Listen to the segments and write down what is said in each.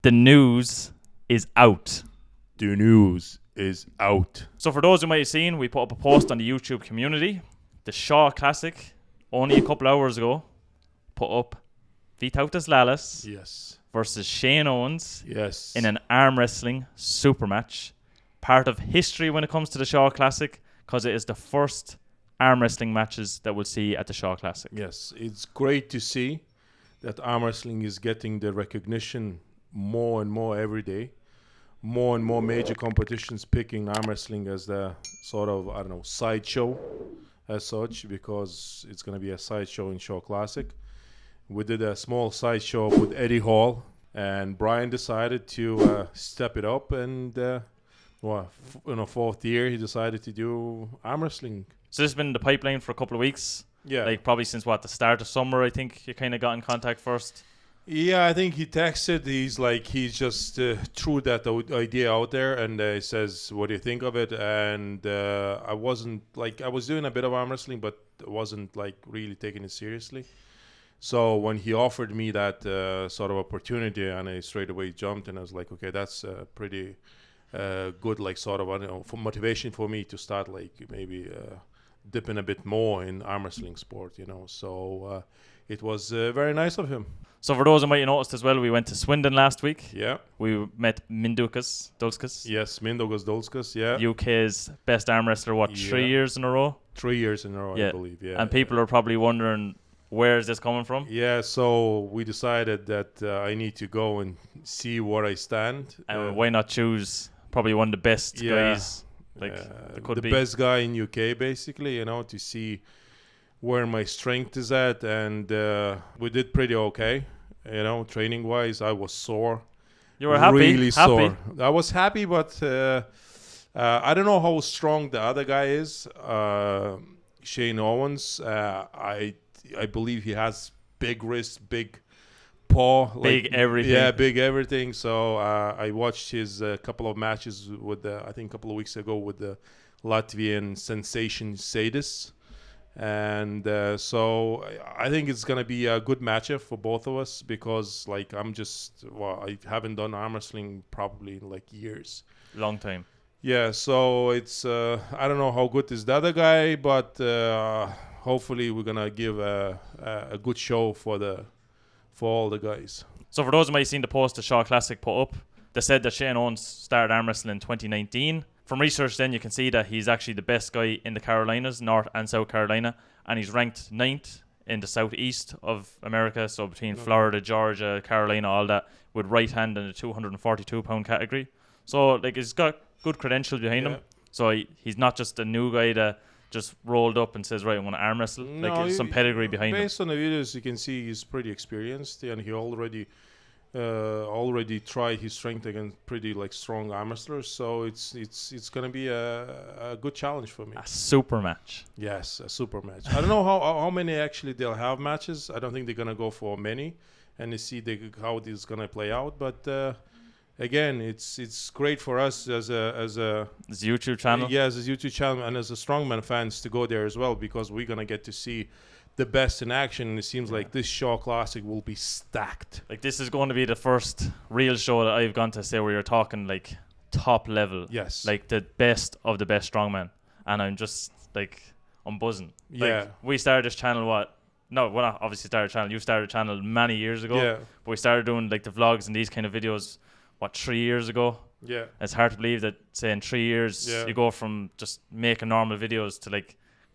The news is out. The news is out. So for those who might have seen, we put up a post on the YouTube community. The Shaw Classic, only a couple hours ago, put up Vytautas Lalas Yes. versus Shane Owens Yes. in an arm wrestling super match. Part of history when it comes to the Shaw Classic, because it is the first arm wrestling matches that we'll see at the Shaw Classic. Yes, it's great to see that arm wrestling is getting the recognition more and more every day. More and more major competitions picking arm wrestling as the sort of, sideshow as such, because it's going to be a sideshow in Shaw Classic. We did a small sideshow with Eddie Hall, and Brian decided to step it up, and fourth year he decided to do arm wrestling. So this has been in the pipeline for a couple of weeks. Yeah. Like probably since the start of summer, I think you kind of got in contact first. Yeah, I think he texted. He just threw that idea out there, and he says, "What do you think of it?" And I was doing a bit of arm wrestling, but wasn't really taking it seriously. So when he offered me that sort of opportunity, and I straight away jumped, and I was like, "Okay, that's pretty good, sort of for motivation for me to start maybe dipping a bit more in arm wrestling sport, So it was very nice of him." So for those who might have noticed as well, we went to Swindon last week. Yeah. We met Mindaugas Dulskas. Yes, Mindaugas Dulskas, yeah. UK's best arm wrestler, 3 years in a row? 3 years in a row, I believe, yeah. And people are probably wondering, where is this coming from? Yeah, so we decided that I need to go and see where I stand. And why not choose probably one of the best guys? The best guy in UK, basically, to see where my strength is at, and we did pretty okay, training wise. I was sore. You were happy? Really sore. I was happy, but I don't know how strong the other guy is. Shane Owens, I believe he has big wrists, big paw, big everything. Yeah, big everything. So I watched his couple of matches with I think a couple of weeks ago with the Latvian sensation Sadis. And so I think it's going to be a good matchup for both of us, because I haven't done arm wrestling probably in years. Long time. Yeah, so it's I don't know how good is the other guy, but hopefully we're going to give a good show for all the guys. So for those who might have seen the post the Shaw Classic put up, they said that Shane Owens started arm wrestling in 2019. From research then you can see that he's actually the best guy in the Carolinas, North and South Carolina, and he's ranked 9th in the southeast of America, so between Florida, Georgia, Carolina, all that, with right hand in the 242-pound category. So he's got good credentials behind him. So he's not just a new guy that just rolled up and says, right, I'm going to arm wrestle. There's some pedigree behind him. Based on the videos you can see he's pretty experienced, and he already tried his strength against pretty strong arm wrestlers, so it's gonna be a good challenge for me. A super match. Yes, a super match. I don't know how many actually they'll have matches. I don't think they're gonna go for many, and they see how this is gonna play out. But again, it's great for us as a YouTube channel. Yeah, as a YouTube channel, and as a strongman fans to go there as well, because we're gonna get to see the best in action, and it seems like this Shaw Classic will be stacked. This is going to be the first real show that I've gone to say where you're talking top level. Yes. The best of the best strongman. And I'm just I'm buzzing. Yeah. We started this channel we're not obviously started a channel. You started a channel many years ago. Yeah. But we started doing the vlogs and these kind of videos 3 years ago. Yeah. It's hard to believe that say in 3 years you go from just making normal videos to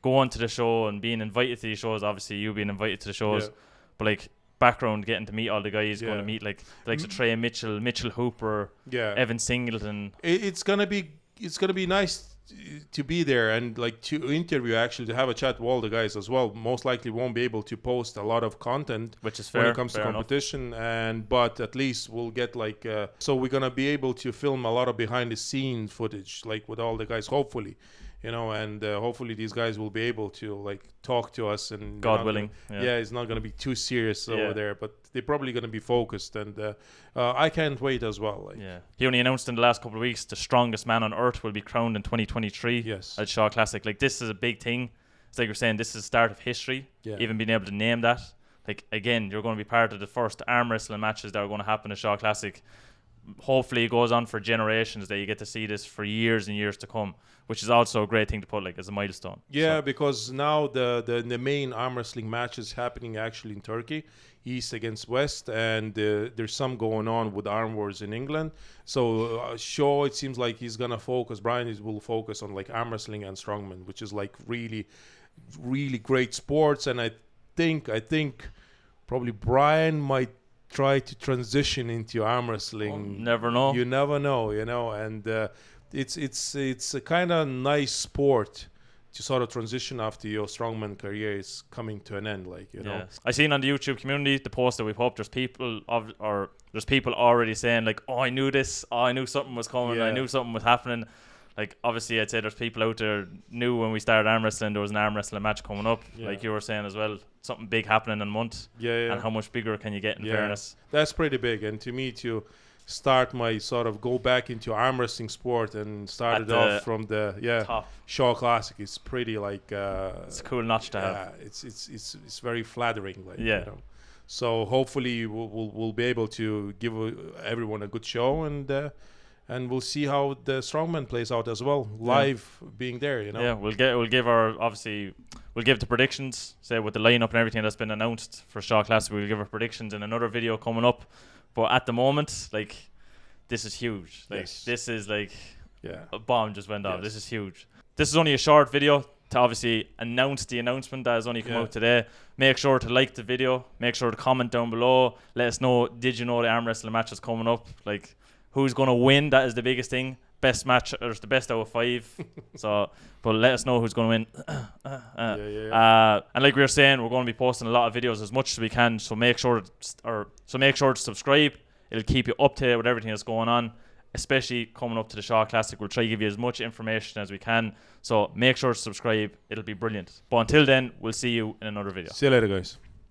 going to the show and being invited to these shows. Obviously you being invited to the shows, but background getting to meet all the guys, going to meet the likes of Trey Mitchell, Mitchell Hooper, Evan Singleton. It's gonna be nice to be there and to interview, actually to have a chat with all the guys as well. Most likely won't be able to post a lot of content, which is fair when it comes to competition, but at least we'll get so we're gonna be able to film a lot of behind the scenes footage with all the guys, hopefully. And hopefully these guys will be able to talk to us, and God willing. It's not going to be too serious over there, but they're probably going to be focused, and I can't wait as well. He only announced in the last couple of weeks the strongest man on earth will be crowned in 2023 at Shaw Classic. This is a big thing. It's like you're saying, this is the start of history. Even being able to name that. Again, you're going to be part of the first arm wrestling matches that are going to happen at Shaw Classic. hopefully it goes on for generations, that you get to see this for years and years to come, which is also a great thing to put like as a milestone. Yeah, So, because now the main arm wrestling match is happening actually in Turkey, East against West, and there's some going on with Arm Wars in England. So Shaw, it seems like he's gonna focus. Will focus on like arm wrestling and strongman, which is like really, really great sports. And I think probably Brian might try to transition into arm wrestling. never know. You never know, and it's a kind of nice sport to sort of transition after your strongman career is coming to an end, like, you know. I seen on the YouTube community the post that we put up. There's people already saying like, oh, I knew this, oh, I knew something was coming, I knew something was happening. Like, obviously, I'd say there's people out there knew when we started arm wrestling there was an arm wrestling match coming up, like you were saying as well, something big happening in a month. And how much bigger can you get in fairness? That's pretty big. And to me, to start my sort of go back into arm wrestling sport and started off from the top. Shaw Classic, is pretty like it's a cool notch to have. It's very flattering, like, you know. So hopefully we'll be able to give everyone a good show, and we'll see how the strongman plays out as well, live being there, you know. Yeah, we'll give the predictions, say with the lineup and everything that's been announced for Shaw Classic. We'll give our predictions in another video coming up. But at the moment, like, this is huge. Like, this is like a bomb just went off. This is huge. This is only a short video to obviously announce the announcement that has only come out today. Make sure to like the video. Make sure to comment down below. Let us know, did you know the arm wrestling match is coming up? Like, who's going to win? That is the biggest thing. Best match, or the best out of 5. So, but let us know who's going to win. And like we were saying, we're going to be posting a lot of videos as much as we can. So make sure to subscribe. It'll keep you up to date with everything that's going on, especially coming up to the Shaw Classic. We'll try to give you as much information as we can. So make sure to subscribe. It'll be brilliant. But until then, we'll see you in another video. See you later, guys.